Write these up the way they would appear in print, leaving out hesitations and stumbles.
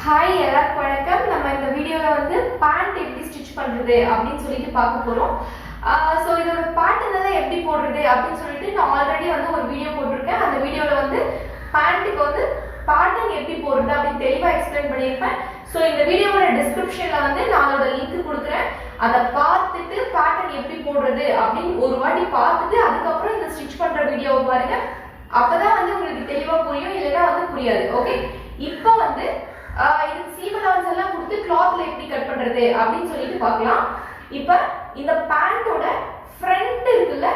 Hi எல்லாருக்கும் வணக்கம். நம்ம இந்த வீடியோவில் வந்து பேண்ட் எப்படி ஸ்டிச் பண்ணுறது அப்படின்னு சொல்லிட்டு பார்க்க போகிறோம். ஸோ இதோட பேட்டர்ன் எப்படி போடுறது அப்படின்னு சொல்லிட்டு நான் ஆல்ரெடி வந்து ஒரு வீடியோ போட்டிருக்கேன். அந்த வீடியோவில் வந்து பேண்ட்டுக்கு வந்து பேட்டர்ன் எப்படி போடுறது அப்படின்னு தெளிவாக எக்ஸ்பிளைன் பண்ணியிருப்பேன். ஸோ இந்த வீடியோவோட டிஸ்கிரிப்ஷனில் வந்து நான் அதோட லிங்க் கொடுக்குறேன். அதை பார்த்துட்டு பேட்டர்ன் எப்படி போடுறது அப்படின்னு ஒரு வாட்டி பார்த்துட்டு அதுக்கப்புறம் இந்த ஸ்டிச் பண்ணுற வீடியோவை பாருங்க. அப்போதான் வந்து உங்களுக்கு தெளிவாக புரியும், இல்லைன்னா வந்து புரியாது. ஓகே, இப்போ வந்து இதுக்கு சீம் அலவன்ஸ் எல்லாம் கொடுத்து கிளாத்ல எப்படி கட் பண்றது அப்படின்னு சொல்லிட்டு பார்க்கலாம். இப்போ இந்த பேண்டோட ஃப்ரண்ட் இருக்குல்ல,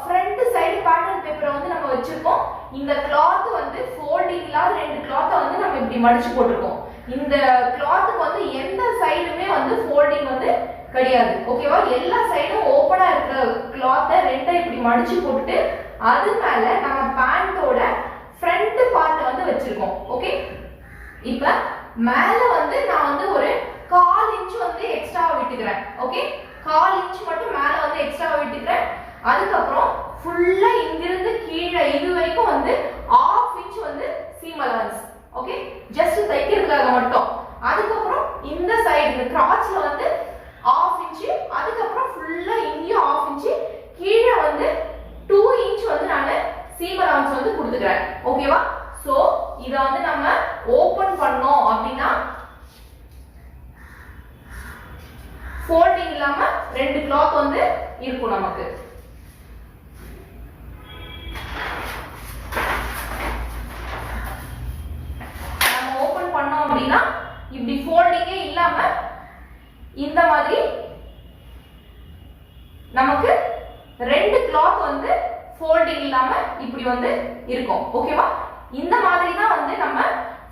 ஃப்ரண்ட் சைடு பேட்டர்ன் பேப்பரை வந்து நம்ம வச்சிருக்கோம். இந்த கிளாத் வந்து ஃபோல்டிங் இல்லாத ரெண்டு கிளாத்தை வந்து நம்ம இப்படி மடிச்சு போட்டிருக்கோம். இந்த கிளாத்துக்கு வந்து எந்த சைடுமே வந்து ஃபோல்டிங் வந்து கிடையாது. ஓகேவா? எல்லா சைடும் ஓப்பனா இருக்கிற கிளாத்தை ரெண்டை இப்படி மடிச்சு போட்டுட்டு அது மேல நம்ம பேண்டோட ஃப்ரண்ட் பார்ட் வந்து வச்சிருக்கோம். ஓகே, இப்ப மேல வந்து நான் வந்து ஒரு 1/4 இன்ச் வந்து எக்ஸ்ட்ரா விட்டுக்கிறேன். ஓகே, 1/4 இன்ச் மட்டும் மேல வந்து எக்ஸ்ட்ரா விட்டுக்கிறேன். அதுக்கப்புறம் ஃபுல்லா இங்கிருந்து கீழே இது வரைக்கும் வந்து 1/2 இன்ச் வந்து சீம் அலவன்ஸ். ஓகே, ஜஸ்ட் தைக்கிறதுக்காக மட்டும். அதுக்கப்புறம் இந்த சைடு இந்த கிராச்ல வந்து 1/2 இன்ச், அதுக்கப்புறம் ஃபுல்லா இங்கேயும் 1/2 இன்ச், கீழே வந்து 2 இன்ச் வந்து நான் சீம் அலவன்ஸ் வந்து கொடுத்துக்கிறேன். ஓகேவா? சோ இத வந்து நம்ம ஓபன் பண்ணோம் அப்படினா ஃபோல்டிங் இல்லாம ரெண்டு கிளாத் வந்து இருக்கும் நமக்கு. நம்ம ஓபன் பண்ணோம் அப்படினா இப்படி ஃபோல்டிங்கே இல்லாம இந்த மாதிரி நமக்கு ரெண்டு கிளாத் வந்து ஃபோல்டிங் இல்லாம இப்படி வந்து இருக்கும். ஓகேவா? இந்த மாதிரி தான் வந்து நம்ம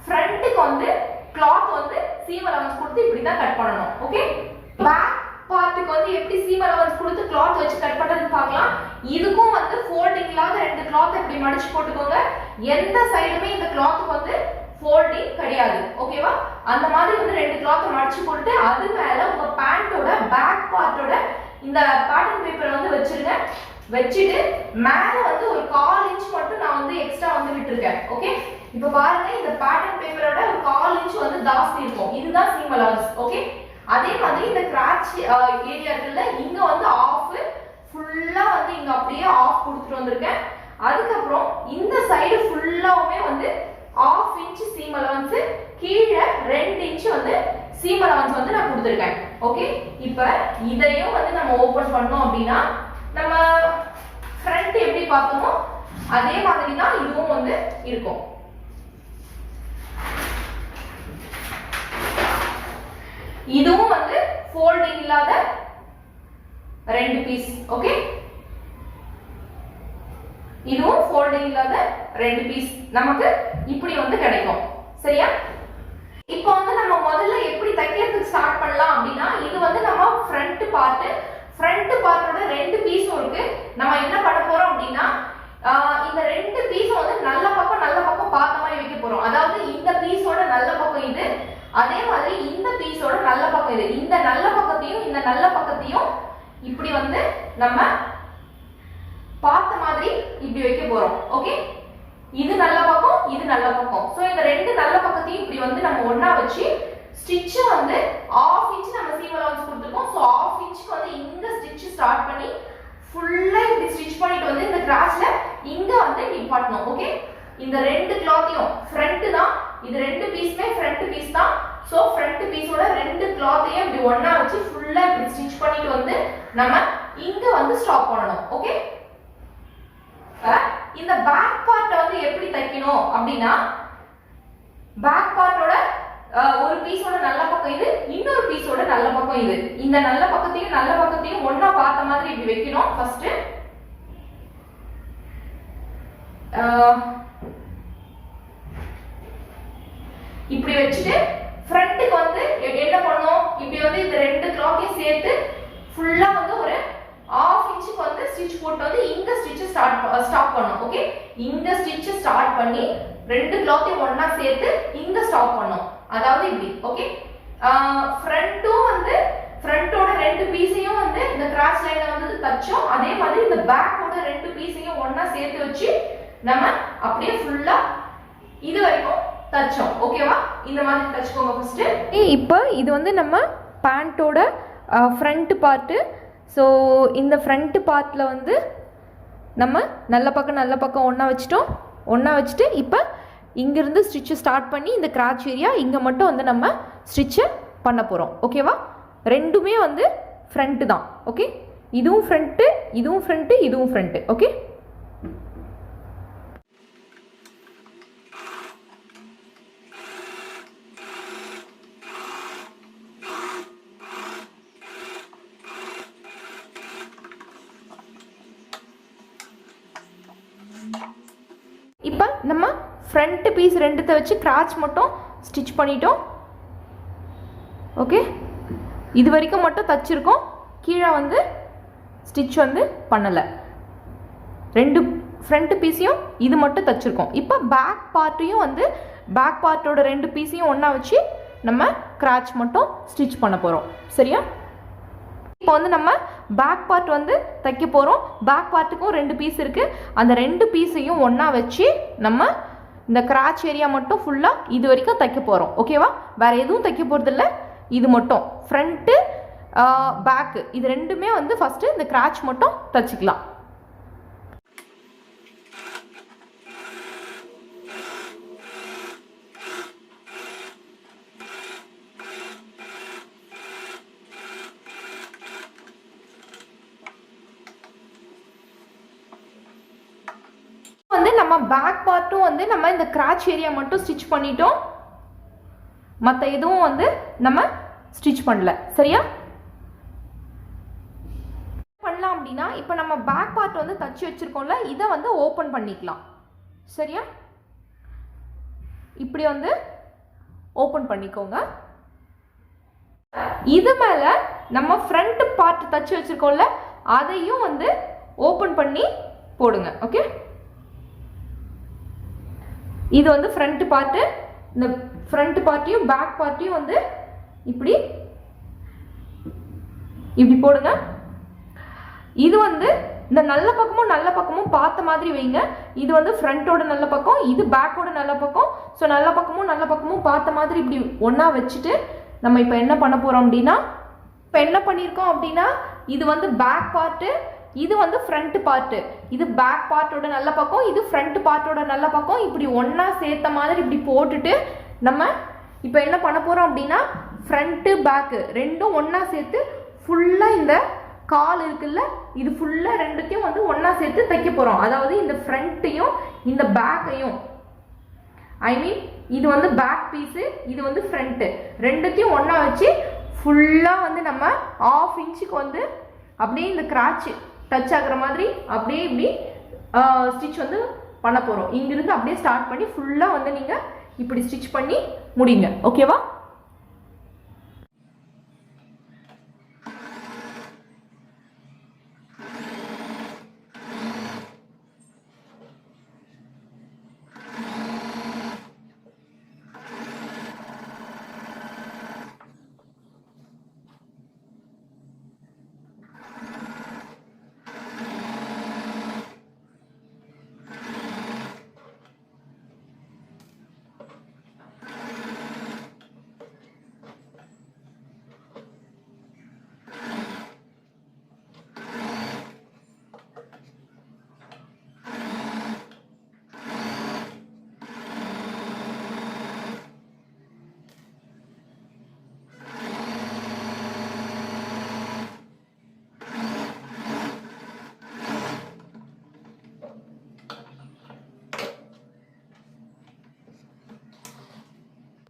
ஃப்ரண்ட்டுக்கு வந்து கிளாத் வந்து சீம் அலவன்ஸ் கொடுத்து இப்படி தான் கட் பண்ணணும். ஓகே, பேக் பார்ட்டுக்கு வந்து எப்படி சீம் அலவன்ஸ் கொடுத்து கிளாத் வச்சு கட் பண்றதுன்னு பார்க்கலாம். இதுக்கும் வந்து ஃபோல்டிங் இல்லாத ரெண்டு கிளாத் இப்படி மடிச்சு போட்டுக்கோங்க. எந்த சைடுமே இந்த கிளாத்துக்கு வந்து ஃபோல்டிங் கிடையாது. ஓகேவா? அந்த மாதிரி வந்து ரெண்டு கிளாத் மடிச்சு போட்டு அது மேல உங்க பேண்டோட பேக் பார்ட்டோட இந்த பேட்டர்ன் பேப்பரை வந்து வச்சிருங்க. வச்சிட்டு மேல வந்து ஒரு 1/4 இன்ச் மட்டும் நான் வந்து எக்ஸ்ட்ரா வந்து விட்டுருக்கேன். ஓகே, இப்போ பாருங்க, இந்த பேட்டர்ன் பேப்பரோட ஒரு 1/4 இன்ச் வந்து ஜாஸ்தி இருக்கும். இதுதான் சீம் அலவன்ஸ். ஓகே, அதே மாதிரி இந்த கிராச் ஏரியா இருக்குல்ல, இங்க வந்து ஆஃப் ஃபுல்லா வந்து இங்க அப்படியே ஆஃப் கொடுத்துட்டு வந்திருக்கேன். அதுக்கப்புறம் இந்த சைடு ஃபுல்லாவுமே வந்து 1/2 இன்ச் சீம் அலவன்ஸ், கீழே 2 இன்ச் வந்து சீம் அலவன்ஸ் வந்து நான் கொடுத்துருக்கேன். ஓகே, இப்போ இதையும் வந்து நம்ம ஓபன் பண்ணோம் அப்படின்னா நம்ம ஃப்ரண்ட் எப்படி பார்த்தோமோ அதே மாதிரி தான் இதுவும் வந்து இருக்கும். இதுவும் வந்து ஃபோல்டிங் இல்லாத ரெண்டு பீஸ். ஓகே, இதுவும் ஃபோல்டிங் இல்லாத ரெண்டு பீஸ் நமக்கு இப்படி வந்து கிடைக்கும். சரியா? இப்போ வந்து நம்ம முதல்ல எப்படி தைக்கிறதுக்கு ஸ்டார்ட் பண்ணலாம் அப்படின்னா, இது வந்து நம்ம ஃப்ரண்ட் பார்ட்டோட ரெண்டு பீஸும் இருக்கு. நம்ம என்ன பண்ண போறோம் அப்படின்னா, இந்த ரெண்டு பீஸும் வந்து நல்ல பக்கம் பார்த்த மாதிரி வைக்க போறோம். அதாவது இந்த பீஸோட நல்ல பக்கம் இது, அதே மாதிரி இந்த பீஸோட நல்ல பக்கம் இது. இந்த நல்ல பக்கத்தையும் இந்த நல்ல பக்கத்தையும் இப்படி வந்து நம்ம பார்த்த மாதிரி இப்படி வைக்க போறோம். ஓகே, இது நல்ல பக்கம், இது நல்ல பக்கம். சோ இந்த ரெண்டு நல்ல பக்கத்தையும் இப்படி வந்து நம்ம ஒண்ணா வச்சு ஸ்டிட்ச் வந்து 1/2 இன்ச் நம்ம சீம் அலவன்ஸ் கொடுத்துருக்கோம். சோ 1/2 இன்ச்க்கு வந்து இந்த ஸ்டிட்ச் ஸ்டார்ட் பண்ணி ஃபுல்லா இப்படி ஸ்டிட்ச் பண்ணிட்டு வந்து இந்த கிராஸ்ல இங்க வந்து நிப்பாட்டணும். ஓகே, இந்த ரெண்டு கிளாத்தையும் ஃப்ரண்ட் தான், இது ரெண்டு பீஸ்மே ஃப்ரண்ட் பீஸ் தான். சோ ஃப்ரண்ட் பீஸோட ரெண்டு கிளாத்தையும் இப்படி ஒண்ணா வச்சு ஃபுல்லா இப்படி ஸ்டிட்ச் பண்ணிட்டு வந்து நம்ம இங்க வந்து ஸ்டாப் பண்ணணும். ஓகே, இந்த பேக் பார்ட்டை வந்து எப்படி தைக்கணும் அப்படின்னா, பேக் பார்ட்டோட ஒரு பீஸோட நல்ல பக்கம் இது, இன்னொரு பீஸோட நல்ல பக்கம் இது. இந்த நல்ல பக்கத்தையும் ஒண்ணா பார்த்த மாதிரி இப்படி வைக்கணும். ஃபர்ஸ்ட் இப்படி வச்சுட்டு ஃப்ரண்ட்டுக்கு வந்து என்ன பண்ணணும், இப்படி வந்து இந்த ரெண்டு கிளாத்தையும் சேர்த்து ஃபுல்லா வந்து ஒரு 1/2 இன்ச்சுக்கு வந்து ஸ்டிட்ச் போட்டு வந்து இங்க ஸ்டிட்ச் ஸ்டாப் பண்ணணும். ஓகே, இங்க ஸ்டிட்ச் ஸ்டார்ட் பண்ணி ரெண்டு கிளாத்தையும் ஒண்ணா சேர்த்து இங்க ஸ்டாப் பண்ணணும். அதாவது இப்படி. ஓகே, ஃப்ரண்ட்டும் வந்து ஃப்ரண்டோட ரெண்டு பீஸையும் வந்து இந்த கிராஸ் லைன்ல வந்து தச்சோம். அதே மாதிரி இந்த பேக்கோட ரெண்டு பீஸையும் ஒண்ணா சேர்த்து வச்சு நம்ம அப்படியே ஃபுல்லா இது வரைக்கும் தச்சோம். ஓகேவா? இந்த மாதிரி தச்சுக்கோங்க ஃபர்ஸ்ட். இப்போ இது வந்து நம்ம பேண்ட்டோட ஃப்ரண்ட் பார்ட்டு. ஸோ இந்த ஃப்ரண்ட் பார்ட்டில் வந்து நம்ம நல்ல பக்கம் ஒன்றா வச்சுட்டோம். ஒன்றா வச்சுட்டு இப்போ இங்கேருந்து ஸ்டிச்சு ஸ்டார்ட் பண்ணி இந்த கிராச் ஏரியா இங்கே மட்டும் வந்து நம்ம ஸ்டிச்சை பண்ண போகிறோம். ஓகேவா? ரெண்டுமே வந்து ஃப்ரண்ட்டு தான். ஓகே, இதுவும் ஃப்ரண்ட்டு, இதுவும் ஃப்ரண்ட்டு, இதுவும் ஃப்ரண்ட்டு. ஓகே, இப்போ நம்ம ஃப்ரண்ட் பீஸ் ரெண்டுத்தை வச்சு கிராச் மட்டும் ஸ்டிச் பண்ணிட்டோம். ஓகே, இது வரைக்கும் மட்டும் தச்சிருக்கோம், கீழே வந்து ஸ்டிச் வந்து பண்ணலை. ரெண்டு ஃப்ரண்ட் பீஸையும் இது மட்டும் தச்சிருக்கோம். இப்போ பேக் பார்ட்டையும் வந்து பேக் பார்ட்டோட ரெண்டு பீஸையும் ஒன்றா வச்சு நம்ம கிராச் மட்டும் ஸ்டிச் பண்ண போகிறோம். சரியா? இப்போ வந்து நம்ம பேக் பார்ட் வந்து தைக்க போகிறோம். பேக் பார்ட்டுக்கும் ரெண்டு பீஸ் இருக்குது. அந்த ரெண்டு பீஸையும் ஒன்றா வச்சு நம்ம இந்த கிராச் ஏரியா மட்டும் ஃபுல்லாக இது வரைக்கும் தைக்க போகிறோம். ஓகேவா? வேறு எதுவும் தைக்க போகிறதில்ல, இது மட்டும் ஃப்ரண்ட்டு பேக்கு இது ரெண்டுமே வந்து ஃபஸ்ட்டு இந்த கிராச் மட்டும் தைச்சிக்கலாம். வந்து நம்ம பேக் பார்ட்டும் வந்து நம்ம இந்த கிராச் ஏரியா மட்டும் ஸ்டிச் பண்ணிட்டோம். மற்ற எதுவும் வந்து நம்ம ஸ்டிச் பண்ணல. சரியா? பண்ணலாம் அப்படின்னா இப்போ நம்ம பேக் பார்ட் வந்து தச்சு வச்சிருக்கோம்ல, இதை வந்து ஓப்பன் பண்ணிக்கலாம். சரியா? இப்படி வந்து ஓப்பன் பண்ணிக்கோங்க. இது மேல நம்ம ஃப்ரண்ட் பார்ட் தச்சு வச்சிருக்கோம்ல, அதையும் வந்து ஓப்பன் பண்ணி போடுங்க. ஓகே, இது வந்து ஃப்ரண்ட் பார்ட்டு. இந்த ஃப்ரண்ட் பார்ட்டையும் பேக் பார்ட்டையும் வந்து இப்படி இப்படி போடுங்க. இது வந்து இந்த நல்ல பக்கமும் பார்த்த மாதிரி வைங்க. இது வந்து ஃப்ரண்டோட நல்ல பக்கம், இது பேக்கோட நல்ல பக்கம். ஸோ நல்ல பக்கமும் பார்த்த மாதிரி இப்படி ஒன்றா வச்சுட்டு நம்ம இப்போ என்ன பண்ண போகிறோம் அப்படின்னா, இப்போ என்ன பண்ணியிருக்கோம் அப்படின்னா, இது வந்து பேக் பார்ட்டு, இது வந்து ஃப்ரண்ட் பார்ட்டு. இது பேக் பார்ட்டோட நல்ல பக்கம், இது ஃப்ரண்ட் பார்ட்டோட நல்ல பக்கம். இப்படி ஒன்றா சேர்த்த மாதிரி இப்படி போட்டுட்டு நம்ம இப்போ என்ன பண்ண போகிறோம் அப்படின்னா, ஃப்ரண்ட்டு பேக்கு ரெண்டும் ஒன்றா சேர்த்து ஃபுல்லாக இந்த கால் இருக்குல்ல, இது ஃபுல்லாக ரெண்டுத்தையும் வந்து ஒன்றா சேர்த்து தைக்க போகிறோம். அதாவது இந்த ஃப்ரண்ட்டையும் இந்த பேக்கையும், ஐ மீன் இது வந்து பேக் பீஸு, இது வந்து ஃப்ரண்ட்டு, ரெண்டுத்தையும் ஒன்றா வச்சு ஃபுல்லாக வந்து நம்ம 1/2 இன்ச்சுக்கு வந்து அப்படியே இந்த கிராச் டச் ஆகுற மாதிரி அப்படியே இப்படி ஸ்டிச் வந்து பண்ண போகிறோம். இங்கிருந்து அப்படியே ஸ்டார்ட் பண்ணி ஃபுல்லாக வந்து நீங்கள் இப்படி ஸ்டிச் பண்ணி முடிங்க. ஓகேவா?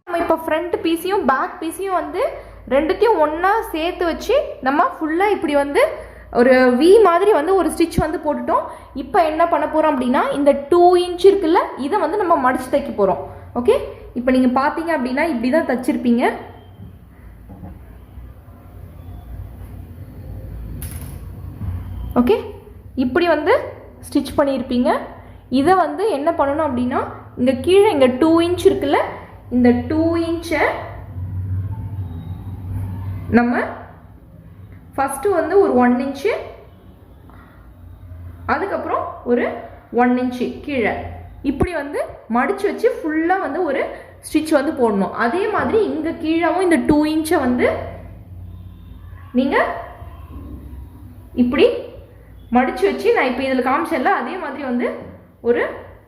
நம்ம இப்போ ஃப்ரண்ட் பீஸையும் பேக் பீஸையும் வந்து ரெண்டுத்தையும் ஒன்றா சேர்த்து வச்சு நம்ம ஃபுல்லாக இப்படி வந்து ஒரு வி மாதிரி வந்து ஒரு ஸ்டிச் வந்து போட்டுட்டோம். இப்போ என்ன பண்ண போகிறோம் அப்படின்னா, இந்த 2 இன்ச் இருக்குல்ல, இதை வந்து நம்ம மடித்து தைக்க போகிறோம். ஓகே, இப்போ நீங்கள் பார்த்தீங்க அப்படின்னா இப்படி தான் தைச்சிருப்பீங்க. ஓகே, இப்படி வந்து ஸ்டிச் பண்ணியிருப்பீங்க. இதை வந்து என்ன பண்ணணும் அப்படின்னா, இங்கே கீழே இங்கே 2 இன்ச் இருக்குல்ல, இந்த 2 இன்ச்சை நம்ம ஃபஸ்ட்டு வந்து ஒரு 1 இன்ச்சு, அதுக்கப்புறம் ஒரு 1 இன்ச்சு கீழே இப்படி வந்து மடித்து வச்சு ஃபுல்லாக வந்து ஒரு ஸ்டிச் வந்து போடணும். அதே மாதிரி இங்கே கீழவும் இந்த 2 இன்ச்சை வந்து நீங்கள் இப்படி மடித்து வச்சு நான் இப்போ இதில் காமிச்சேன்ல அதே மாதிரி வந்து ஒரு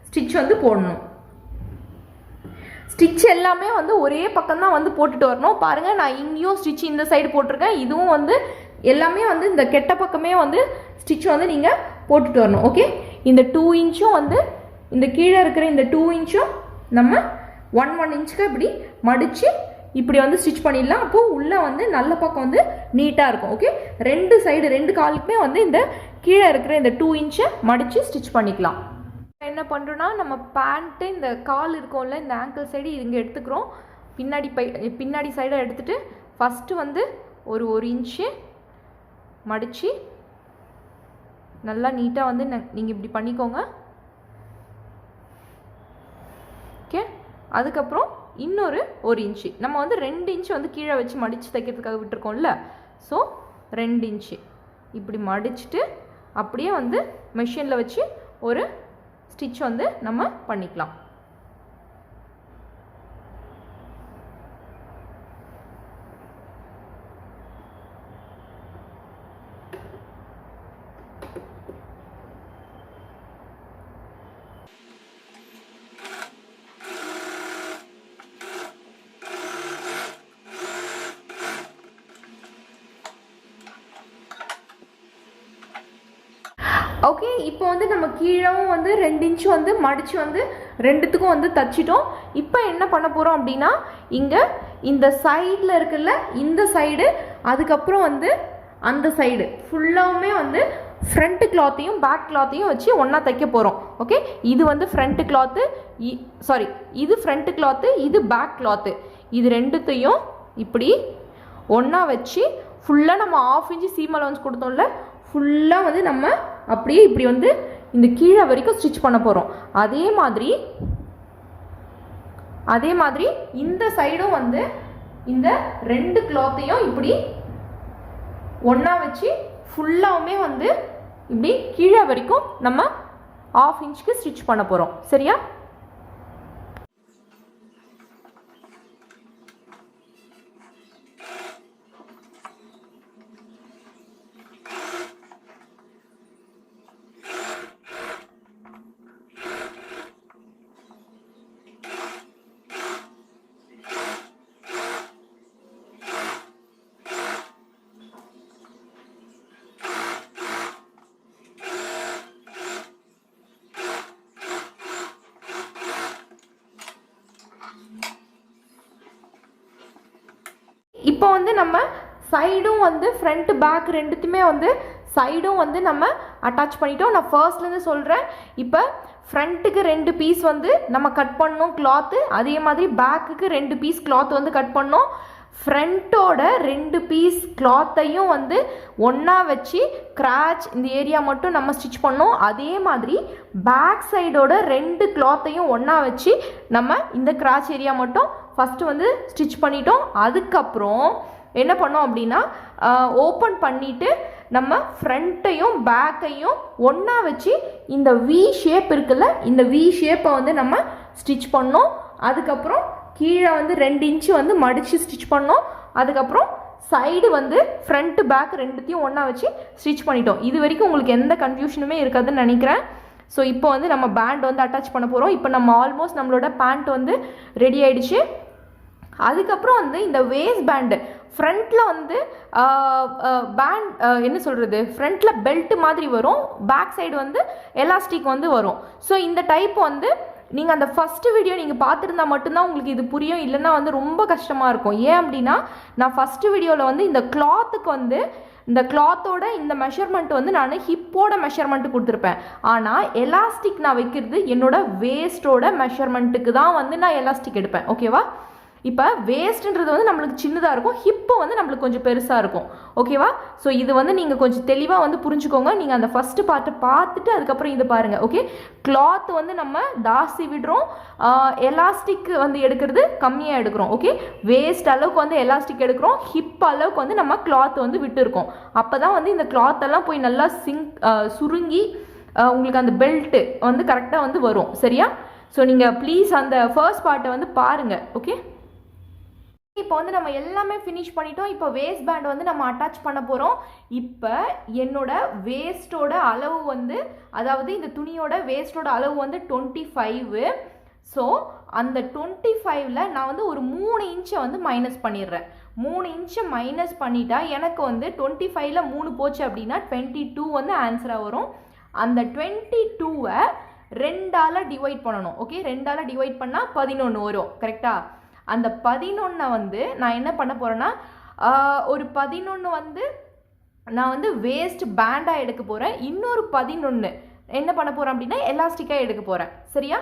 ஸ்டிச் வந்து போடணும். ஸ்டிச் எல்லாமே வந்து ஒரே பக்கம் தான் வந்து போட்டுட்டு வரணும். பாருங்கள், நான் இங்கேயும் ஸ்டிச் இந்த சைடு போட்டிருக்கேன். இதுவும் வந்து எல்லாமே வந்து இந்த கெட்ட பக்கமே வந்து ஸ்டிச் வந்து நீங்கள் போட்டுட்டு வரணும். ஓகே, இந்த 2 இன்ச்சும் வந்து இந்த கீழே இருக்கிற இந்த 2 இன்ச்சும் நம்ம 1 இன்ச்சுக்கு இப்படி மடித்து இப்படி வந்து ஸ்டிச் பண்ணிடலாம். அப்போது உள்ளே வந்து நல்ல பக்கம் வந்து நீட்டாக இருக்கும். ஓகே, ரெண்டு சைடு 2 காலுக்குமே வந்து இந்த கீழே இருக்கிற இந்த 2 இன்ச்சை மடித்து ஸ்டிச் பண்ணிக்கலாம். என்ன பண்ணுறோன்னா, நம்ம பேண்ட்டு இந்த கால் இருக்கும்ல, இந்த ஆங்கிள் சைடு இங்கே எடுத்துக்கிறோம். பின்னாடி சைடை எடுத்துகிட்டு ஃபஸ்ட்டு வந்து ஒரு 1 இன்ச்சு மடித்து நல்லா நீட்டாக வந்து நீங்கள் இப்படி பண்ணிக்கோங்க. ஓகே, அதுக்கப்புறம் இன்னொரு 1 இன்ச்சு நம்ம வந்து 2 இன்ச்சு வந்து கீழே வச்சு மடித்து தைக்கிறதுக்காக விட்டுருக்கோம்ல. ஸோ 2 இன்ச்சு இப்படி மடிச்சுட்டு அப்படியே வந்து மெஷினில் வச்சு ஒரு ஸ்டிச் வந்து நம்ம பண்ணிக்கலாம். ஓகே, இப்போ வந்து நம்ம கீழவும் வந்து 2 இன்ச்சு வந்து மடித்து வந்து ரெண்டுத்துக்கும் வந்து தச்சிட்டோம். இப்போ என்ன பண்ண போகிறோம் அப்படின்னா, இங்கே இந்த சைடில் இருக்குல்ல, இந்த சைடு அதுக்கப்புறம் வந்து அந்த சைடு ஃபுல்லாகவுமே வந்து ஃப்ரண்ட் கிளாத்தையும் பேக் கிளாத்தையும் வச்சு ஒன்றா தைக்க போகிறோம். ஓகே, இது வந்து ஃப்ரண்ட் கிளாத்து, இது ஃப்ரண்ட் கிளாத்து, இது பேக் கிளாத்து. இது ரெண்டுத்தையும் இப்படி ஒன்றா வச்சு ஃபுல்லாக நம்ம 1/2 இன்ச்சு சீம் அலவன்ஸ் கொடுத்தோம்ல, ஃபுல்லாக வந்து நம்ம அப்படியே இப்படி வந்து இந்த கீழே வரைக்கும் ஸ்டிச் பண்ண போகிறோம். அதே மாதிரி இந்த சைடும் வந்து இந்த 2 கிளாத்தையும் இப்படி ஒன்றா வச்சு ஃபுல்லாகவுமே வந்து இப்படி கீழே வரைக்கும் நம்ம 1/2 இன்ச்சுக்கு ஸ்டிச் பண்ண போகிறோம். சரியா? இப்போ வந்து நம்ம சைடும் வந்து ஃப்ரண்ட் பேக் ரெண்டுத்துமே வந்து சைடும் வந்து நம்ம அட்டாச் பண்ணிட்டோம். நான் ஃபர்ஸ்ட்லேருந்து சொல்கிறேன். இப்போ ஃப்ரண்ட்டுக்கு 2 பீஸ் வந்து நம்ம கட் பண்ணோம் கிளாத்து, அதே மாதிரி பேக்குக்கு 2 பீஸ் கிளாத் வந்து கட் பண்ணோம். ஃப்ரண்ட்டோட 2 பீஸ் கிளாத்தையும் வந்து ஒன்றா வச்சு கிராச் இந்த ஏரியா மட்டும் நம்ம ஸ்டிச் பண்ணோம். அதே மாதிரி பேக் சைடோட 2 கிளாத்தையும் ஒன்றா வச்சு நம்ம இந்த கிராச் ஏரியா மட்டும் ஃபஸ்ட்டு வந்து ஸ்டிச் பண்ணிட்டோம். அதுக்கப்புறம் என்ன பண்ணோம் அப்படின்னா, ஓப்பன் பண்ணிவிட்டு நம்ம ஃப்ரண்ட்டையும் பேக்கையும் ஒன்றா வச்சு இந்த வி ஷேப் இருக்குல்ல, இந்த வி ஷேப்பை வந்து நம்ம ஸ்டிச் பண்ணோம். அதுக்கப்புறம் கீழே வந்து 2 இன்ச்சு வந்து மடித்து ஸ்டிச் பண்ணோம். அதுக்கப்புறம் சைடு வந்து ஃப்ரண்ட்டு பேக் ரெண்டுத்தையும் ஒன்றா வச்சு ஸ்டிச் பண்ணிட்டோம். இது வரைக்கும் உங்களுக்கு எந்த கன்ஃபியூஷனுமே இருக்காதுன்னு நினைக்கிறேன். ஸோ இப்போ வந்து நம்ம பேண்ட் வந்து அட்டாச் பண்ண போகிறோம். இப்போ நம்ம ஆல்மோஸ்ட் நம்மளோட பேண்ட் வந்து ரெடி ஆகிடுச்சு. அதுக்கப்புறம் வந்து இந்த வேஸ்ட் பேண்டு ஃப்ரண்ட்டில் வந்து பேண்ட் என்ன சொல்கிறது, ஃப்ரண்ட்டில் பெல்ட் மாதிரி வரும், பேக் சைடு வந்து எலாஸ்டிக் வந்து வரும். ஸோ இந்த டைப் வந்து நீங்கள் அந்த ஃபஸ்ட்டு வீடியோ நீங்கள் பார்த்துருந்தா மட்டும்தான் உங்களுக்கு இது புரியும், இல்லைன்னா வந்து ரொம்ப கஷ்டமாக இருக்கும். ஏன் அப்படின்னா, நான் ஃபஸ்ட்டு வீடியோவில் வந்து இந்த கிளாத்துக்கு வந்து இந்த கிளாத்தோட இந்த மெஷர்மெண்ட் வந்து நான் ஹிப்போட மெஷர்மெண்ட்டு கொடுத்துருப்பேன். ஆனால் எலாஸ்டிக் நான் வைக்கிறது என்னோட வேஸ்ட்டோட மெஷர்மெண்ட்டுக்கு தான் வந்து நான் எலாஸ்டிக் எடுப்பேன். ஓகேவா? இப்போ வேஸ்ட்டுன்றது வந்து நம்மளுக்கு சின்னதாக இருக்கும், ஹிப்பு வந்து நம்மளுக்கு கொஞ்சம் பெருசாக இருக்கும். ஓகேவா? ஸோ இது வந்து நீங்கள் கொஞ்சம் தெளிவாக வந்து புரிஞ்சுக்கோங்க. நீங்கள் அந்த ஃபஸ்ட்டு பார்ட்டை பார்த்துட்டு அதுக்கப்புறம் இது பாருங்கள். ஓகே, கிளாத் வந்து நம்ம ஜாஸ்தி விடுறோம், எலாஸ்டிக் வந்து எடுக்கிறது கம்மியாக எடுக்கிறோம். ஓகே, வேஸ்ட் அளவுக்கு வந்து எலாஸ்டிக் எடுக்கிறோம், ஹிப் அளவுக்கு வந்து நம்ம கிளாத் வந்து விட்டுருக்கோம். அப்போ தான் வந்து இந்த கிளாத்தெல்லாம் போய் நல்லா சுருங்கி உங்களுக்கு அந்த பெல்ட்டு வந்து கரெக்டாக வந்து வரும். சரியா? ஸோ நீங்கள் ப்ளீஸ் அந்த ஃபர்ஸ்ட் பார்ட்டை வந்து பாருங்கள். ஓகே, இப்போ வந்து நம்ம எல்லாமே ஃபினிஷ் பண்ணிட்டோம். இப்போ வேஸ்ட் பேண்ட் வந்து நம்ம அட்டாச் பண்ண போகிறோம். இப்போ என்னோட வேஸ்ட்டோட அளவு வந்து, அதாவது இந்த துணியோட வேஸ்ட்டோட அளவு வந்து 25. ஸோ அந்த 25ல் நான் வந்து ஒரு 3 இன்ச்சை வந்து மைனஸ் பண்ணிடுறேன். 3 இன்ச்சை மைனஸ் பண்ணிட்டா எனக்கு வந்து 25ல் 3 போச்சு அப்படின்னா 22 வந்து ஆன்சராக வரும். அந்த 22வை 2ஆல் டிவைட் பண்ணணும். ஓகே, 2ஆல் டிவைட் பண்ணால் 11 வரும். கரெக்டாக? அந்த 11 வந்து நான் என்ன பண்ண போகிறேன்னா, ஒரு 11 வந்து நான் வந்து வேஸ்ட் பேண்டாக எடுக்க போகிறேன். இன்னொரு 11 என்ன பண்ண போகிறேன் அப்படின்னா எலாஸ்டிக்காக எடுக்க போகிறேன். சரியா?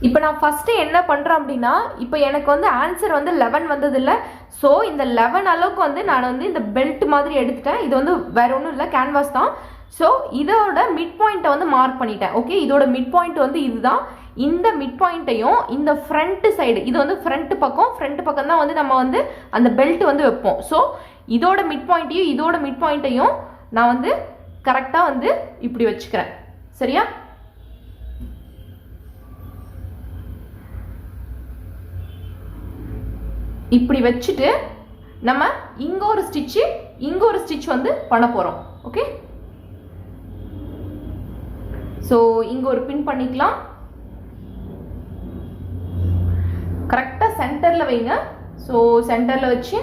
இப்போ நான் ஃபஸ்ட்டு என்ன பண்ணுறேன் அப்படின்னா, இப்போ எனக்கு வந்து ஆன்சர் வந்து 11 வந்ததில்லை. ஸோ இந்த 11 அளவுக்கு வந்து நான் வந்து இந்த பெல்ட் மாதிரி எடுத்துட்டேன். இது வந்து வேற ஒன்றும் இல்லை, கேன்வாஸ் தான். ஸோ இதோட மிட் பாயிண்ட்டை வந்து மார்க் பண்ணிட்டேன். ஓகே, இதோட மிட் பாயிண்ட் வந்து இதுதான். இந்த மிட் பாயிண்ட்டையும் இந்த ஃப்ரண்ட் சைடு, இது வந்து ஃப்ரண்ட் பக்கம் தான் வந்து நம்ம வந்து அந்த பெல்ட் வந்து வைப்போம். ஸோ இதோட மிட் பாயிண்ட்டையும் இதோட மிட் பாயிண்ட்டையும் நான் வந்து கரெக்டாக வந்து இப்படி வச்சுக்கிறேன். சரியா? இப்படி வச்சுட்டு நம்ம இங்க ஒரு ஸ்டிச் வந்து பண்ண போறோம். ஓகே, ஸோ இங்க ஒரு பின் பண்ணிக்கலாம். கரெக்டாக சென்டரில் வைங்க. ஸோ சென்டரில் வச்சு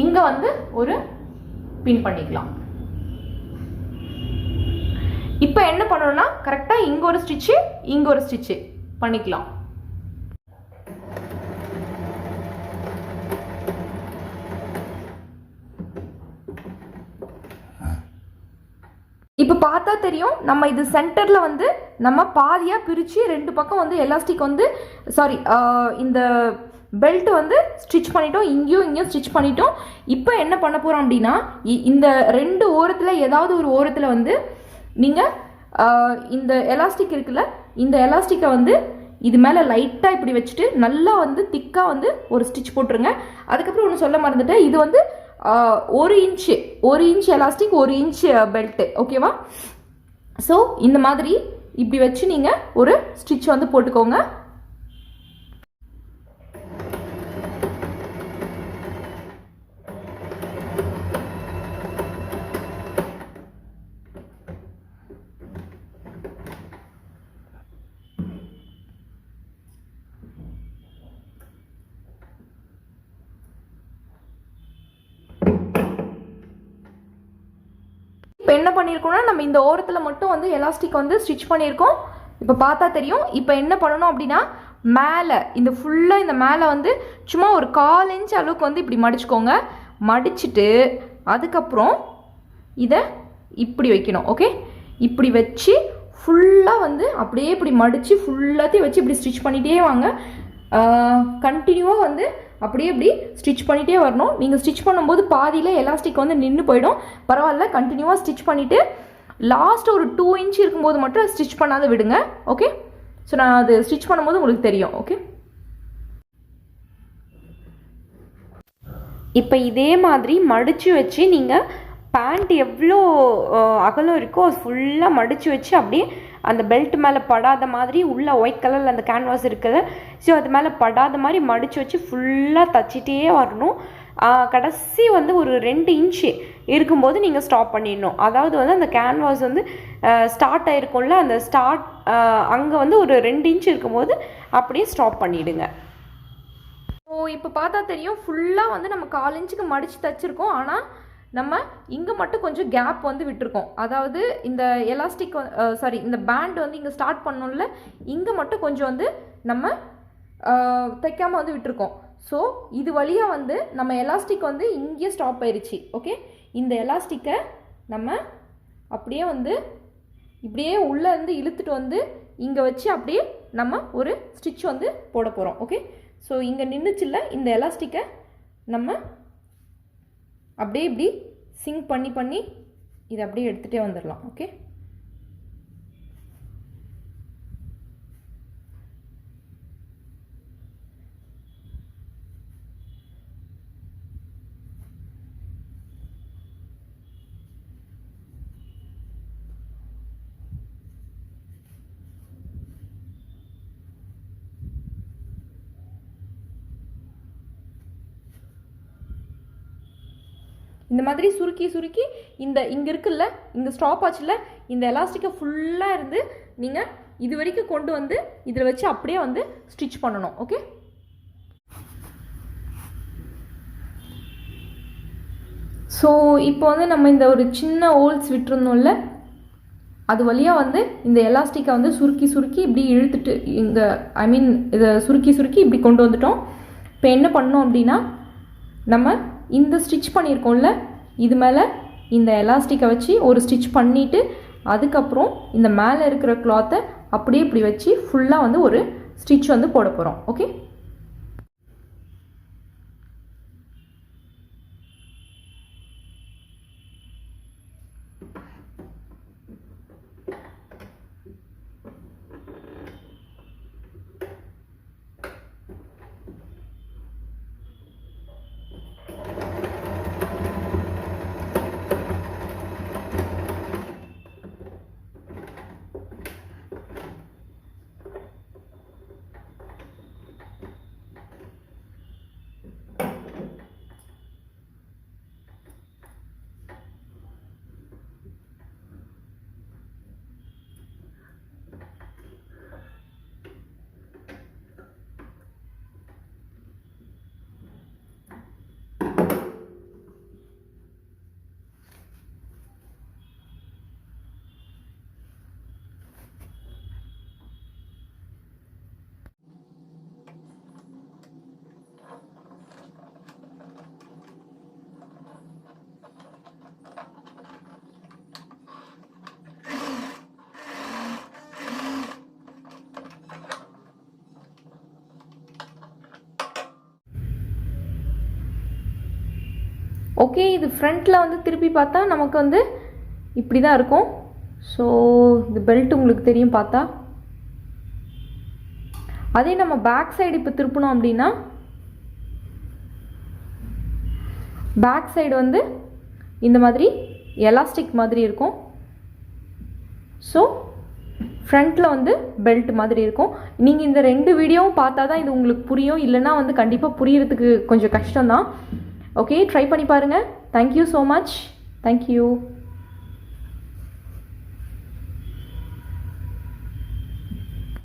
இங்கே வந்து ஒரு பின் பண்ணிக்கலாம். இப்போ என்ன பண்ணணும்னா, கரெக்டாக இங்கே ஒரு ஸ்டிச்சு பண்ணிக்கலாம். இப்போ பார்த்தா தெரியும், நம்ம இது சென்டரில் வந்து நம்ம பாதியாக பிரித்து 2 பக்கம் வந்து எலாஸ்டிக் வந்து இந்த பெல்ட் வந்து ஸ்டிச் பண்ணிட்டோம். இங்கேயும் ஸ்டிச் பண்ணிட்டோம். இப்போ என்ன பண்ண போகிறோம் அப்படின்னா, இந்த 2 ஓரத்தில் ஏதாவது ஒரு ஓரத்தில் வந்து நீங்கள் இந்த எலாஸ்டிக் இருக்குல்ல, இந்த எலாஸ்டிக்கை வந்து இது மேலே லைட்டாக இப்படி வச்சுட்டு நல்லா வந்து திக்காக வந்து ஒரு ஸ்டிச் போட்டுருங்க. அதுக்கப்புறம் ஒன்று சொல்ல மறந்துட்டேன், இது வந்து 1 இன்ச் எலாஸ்டிக், 1 இன்ச் பெல்ட். ஓகேவா? ஸோ இந்த மாதிரி இப்படி வச்சு நீங்கள் ஒரு ஸ்டிச் வந்து போட்டுக்கோங்க. இப்போ என்ன பண்ணியிருக்கோம்னா, நம்ம இந்த ஓரத்தில் மட்டும் வந்து எலாஸ்டிக் வந்து ஸ்டிச் பண்ணியிருக்கோம். இப்போ பார்த்தா தெரியும். இப்போ என்ன பண்ணணும் அப்படின்னா, மேலே இந்த ஃபுல்லாக இந்த மேலே வந்து சும்மா ஒரு 1/4 இன்ச் அளவுக்கு வந்து இப்படி மடிச்சுக்கோங்க. மடிச்சுட்டு அதுக்கப்புறம் இதை இப்படி வைக்கணும். ஓகே, இப்படி வச்சு ஃபுல்லாக வந்து அப்படியே இப்படி மடித்து ஃபுல்லாத்தையும் வச்சு இப்படி ஸ்டிச் பண்ணிகிட்டே வாங்க. கண்டினியூவாக வந்து அப்படியே இப்படி ஸ்டிச் பண்ணிகிட்டே வரணும். நீங்கள் ஸ்டிச் பண்ணும்போது பாதியில் எலாஸ்டிக் வந்து நின்று போயிடும். பரவாயில்ல, கண்டினியூவாக ஸ்டிச் பண்ணிவிட்டு லாஸ்ட் ஒரு 2 இன்ச் இருக்கும்போது மட்டும் ஸ்டிச் பண்ணாத விடுங்க. ஓகே, ஸோ நான் அது ஸ்டிச் பண்ணும்போது உங்களுக்கு தெரியும். ஓகே, இப்போ இதே மாதிரி மடித்து வச்சு நீங்கள் பேண்ட் எவ்வளோ அகலம் இருக்கோ அது ஃபுல்லாக மடித்து வச்சு அப்படியே அந்த பெல்ட் மேலே படாத மாதிரி, உள்ள ஒயிட் கலரில் அந்த கேன்வாஸ் இருக்குது, ஸோ அது மேலே படாத மாதிரி மடித்து வச்சு ஃபுல்லாக தச்சிட்டே வரணும். கடைசி வந்து ஒரு 2 இன்ச்சு இருக்கும்போது நீங்கள் ஸ்டாப் பண்ணிடணும். அதாவது வந்து அந்த கேன்வாஸ் வந்து ஸ்டார்ட் ஆகிருக்கும்ல, அந்த அங்கே வந்து ஒரு 2 இன்ச் இருக்கும்போது அப்படியே ஸ்டாப் பண்ணிவிடுங்க. ஸோ இப்போ பார்த்தா தெரியும், ஃபுல்லாக வந்து நம்ம 1/4 இன்ச்சுக்கு மடித்து தைச்சிருக்கோம். ஆனால் நம்ம இங்கே மட்டும் கொஞ்சம் கேப் வந்து விட்டுருக்கோம். அதாவது இந்த எலாஸ்டிக் இந்த பேண்ட் வந்து இங்கே ஸ்டார்ட் பண்ணோம்ல, இங்கே மட்டும் கொஞ்சம் வந்து நம்ம தைக்காமல் வந்து விட்டுருக்கோம். ஸோ இது வழியாக வந்து நம்ம எலாஸ்டிக் வந்து இங்கேயே ஸ்டாப் ஆயிடுச்சு. ஓகே, இந்த எலாஸ்டிக்கை நம்ம அப்படியே வந்து இப்படியே உள்ளே இருந்து இழுத்துட்டு வந்து இங்கே வச்சு அப்படியே நம்ம ஒரு ஸ்டிச் வந்து போட போகிறோம். ஓகே, ஸோ இங்கே நின்றுச்சுல்ல, இந்த எலாஸ்டிக்கை நம்ம அப்படியே இப்படி சிங்க் பண்ணி இதை அப்படியே எடுத்துகிட்டே வந்துடலாம். ஓகே, இந்த மாதிரி சுருக்கி சுருக்கி இங்கே இருக்குல்ல, இங்கே ஸ்டாப் ஆச்சுல, இந்த எலாஸ்டிக்கை ஃபுல்லாக இருந்து நீங்கள் இது வரைக்கும் கொண்டு வந்து இதில் வச்சு அப்படியே வந்து ஸ்டிச் பண்ணணும். ஓகே, ஸோ இப்போ வந்து நம்ம இந்த ஒரு சின்ன ஹோல்ஸ் விட்டுருந்தோம்ல, அது வழியாக வந்து இந்த எலாஸ்டிக்கை வந்து சுருக்கி சுருக்கி இப்படி இழுத்துட்டு இங்கே இதை சுருக்கி சுருக்கி இப்படி கொண்டு வந்துட்டோம். இப்போ என்ன பண்ணோம் அப்படின்னா, நம்ம இந்த ஸ்டிச் பண்ணியிருக்கோம்ல, இது மேலே இந்த எலாஸ்டிக்கை வச்சு ஒரு ஸ்டிச் பண்ணிவிட்டு அதுக்கப்புறம் இந்த மேலே இருக்கிற கிளாத்தை அப்படியே இப்படி வச்சு ஃபுல்லாக வந்து ஒரு ஸ்டிச் வந்து போட போகிறோம். ஓகே, ஓகே, இது ஃப்ரண்ட்டில் வந்து திருப்பி பார்த்தா நமக்கு வந்து இப்படி தான் இருக்கும். ஸோ இது பெல்ட் உங்களுக்கு தெரியும் பார்த்தா. அதே நம்ம பேக் சைடு இப்போ திருப்பணும் அப்படின்னா, பேக் சைடு வந்து இந்த மாதிரி எலாஸ்டிக் மாதிரி இருக்கும். ஸோ ஃப்ரண்ட்டில் வந்து பெல்ட் மாதிரி இருக்கும். நீங்கள் இந்த 2 வீடியோவும் பார்த்தா தான் இது உங்களுக்கு புரியும், இல்லைன்னா வந்து கண்டிப்பாக புரியறதுக்கு கொஞ்சம் கஷ்டம்தான். ஓகே, ட்ரை பண்ணி பாருங்கள். Thank you so much. தேங்க்யூ.